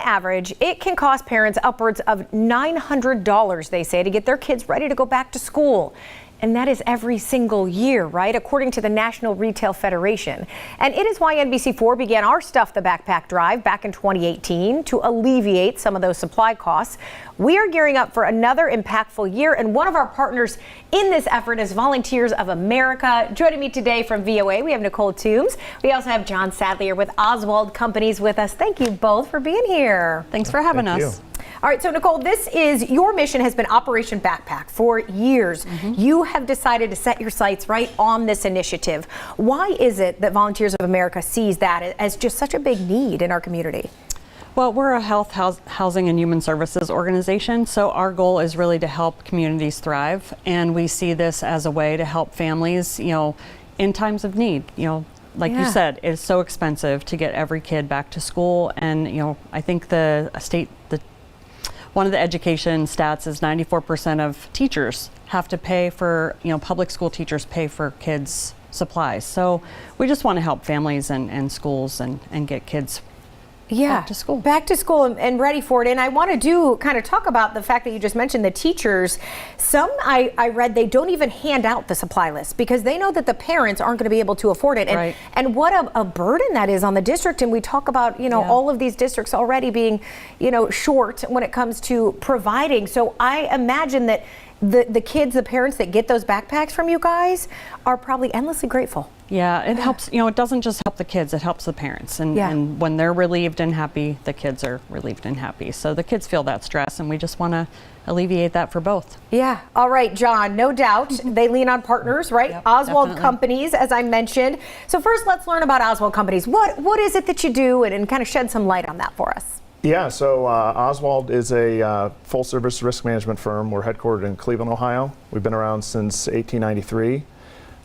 average, it can cost parents upwards of $900, they say, to get their kids ready to go back to school. And that is every single year, right? According to the National Retail Federation. And it is why NBC4 began our Stuff the Backpack drive back in 2018 to alleviate some of those supply costs. We are gearing up for another impactful year, and one of our partners in this effort is Volunteers of America. Joining me today from VOA, we have Nicole Toombs. We also have John Sadlier with Oswald Companies with us. Thank you both for being here. Thanks for having us. All right, so Nicole, your mission has been Operation Backpack for years. You have decided to set your sights right on this initiative. Why is it that Volunteers of America sees that as just such a big need in our community? Well, we're a health, housing, and human services organization, so our goal is really to help communities thrive, and we see this as a way to help families, in times of need. Like you said, it's so expensive to get every kid back to school, and I think one of the education stats is 94% of teachers have to pay for, public school teachers pay for kids' supplies. So we just want to help families and schools and get kids back to school. Back to school and ready for it. And I want to talk about the fact that you just mentioned the teachers. Some I read they don't even hand out the supply list because they know that the parents aren't going to be able to afford it. And what a burden that is on the district. And we talk about, all of these districts already being, short when it comes to providing. So I imagine that the kids, the parents that get those backpacks from you guys are probably endlessly grateful. Yeah, it helps, it doesn't just help the kids, it helps the parents. And when they're relieved and happy, the kids are relieved and happy. So the kids feel that stress, and we just want to alleviate that for both. Yeah. All right, John, no doubt they lean on partners, right? Yep, Oswald definitely. Companies, as I mentioned. So first, let's learn about Oswald Companies. What is it that you do, and kind of shed some light on that for us? Yeah, so Oswald is a full-service risk management firm. We're headquartered in Cleveland, Ohio. We've been around since 1893.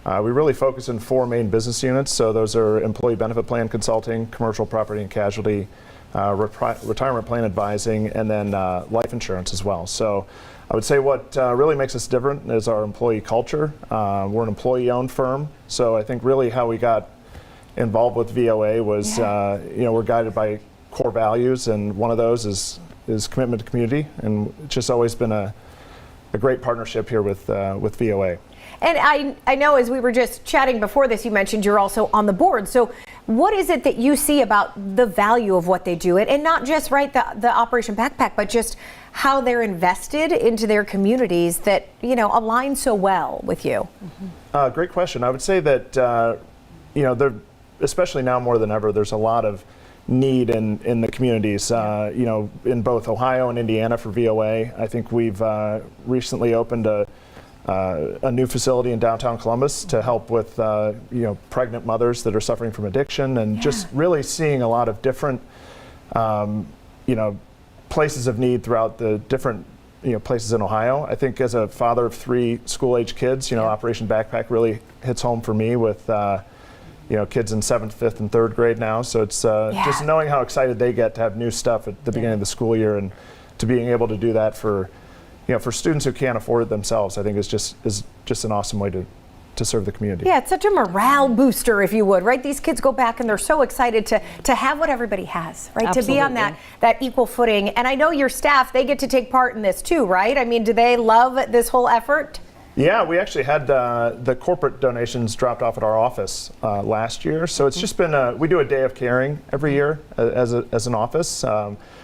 We really focus in 4 main business units. So those are employee benefit plan consulting, commercial property and casualty, retirement plan advising, and then life insurance as well. So I would say what really makes us different is our employee culture. We're an employee-owned firm. So I think really how we got involved with VOA was, we're guided by core values, and one of those is commitment to community, and it's just always been a great partnership here with VOA. And I know as we were just chatting before this, you mentioned you're also on the board. So what is it that you see about the value of what they do, and not just the Operation Backpack, but just how they're invested into their communities that align so well with you? Great question. I would say that there, especially now more than ever, there's a lot of need in the communities, in both Ohio and Indiana for VOA. I think we've recently opened a new facility in downtown Columbus to help with pregnant mothers that are suffering from addiction, and just really seeing a lot of different places of need throughout the different places in Ohio. I think as a father of 3 school-age kids, Operation Backpack really hits home for me with kids in 7th, 5th, and 3rd grade now. So it's just knowing how excited they get to have new stuff at the beginning of the school year, and to being able to do that for students who can't afford it themselves, I think is just an awesome way to serve the community. Yeah, it's such a morale booster, if you would, right? These kids go back and they're so excited to have what everybody has, right? Absolutely. To be on that equal footing. And I know your staff, they get to take part in this too, right? I mean, do they love this whole effort? Yeah, we actually had the corporate donations dropped off at our office last year. So it's just been, we do a day of caring every year as an office.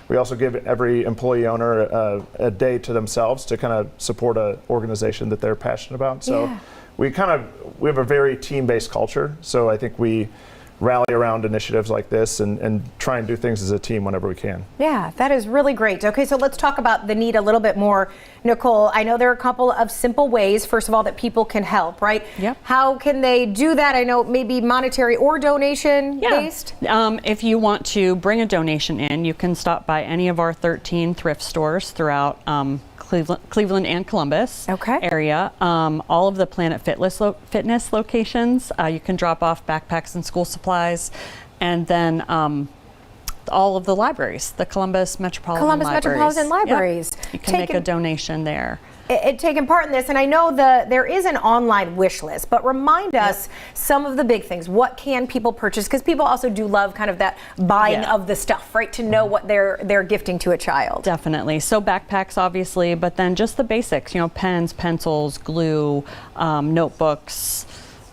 We also give every employee owner a day to themselves to kind of support an organization that they're passionate about. So we have a very team-based culture. So I think we rally around initiatives like this and try and do things as a team whenever we can. Yeah, that is really great. Okay, so let's talk about the need a little bit more. Nicole, I know there are a couple of simple ways, first of all, that people can help, right? Yep. How can they do that? I know maybe monetary or donation based? If you want to bring a donation in, you can stop by any of our 13 thrift stores throughout Cleveland and Columbus area. All of the Planet Fitness locations, you can drop off backpacks and school supplies. And then all of the libraries, the Columbus Metropolitan Libraries. Yep. You can make a donation there. Taking part in this, and I know there is an online wish list, but remind us some of the big things. What can people purchase? Because people also do love kind of that buying of the stuff, right? To know what they're gifting to a child. Definitely. So backpacks, obviously, but then just the basics, pens, pencils, glue, notebooks,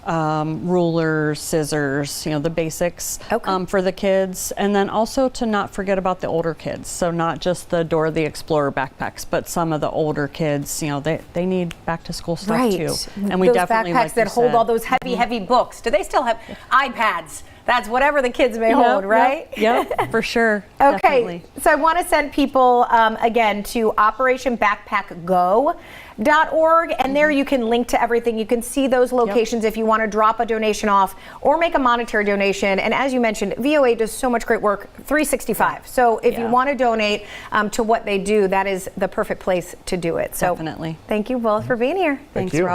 rulers, scissors, the basics for the kids. And then also to not forget about the older kids. So not just the Dora the Explorer backpacks, but some of the older kids, they need back to school stuff too. And we those definitely backpacks that hold all those heavy books. Do they still have iPads? That's whatever the kids may hold, right? Yep, for sure. Okay, Definitely. so I want to send people again to operationbackpackgo.org, and there you can link to everything. You can see those locations if you want to drop a donation off or make a monetary donation. And as you mentioned, VOA does so much great work 365. So if you want to donate to what they do, that is the perfect place to do it. So Definitely. Thank you both for being here. Thanks, you. Rob.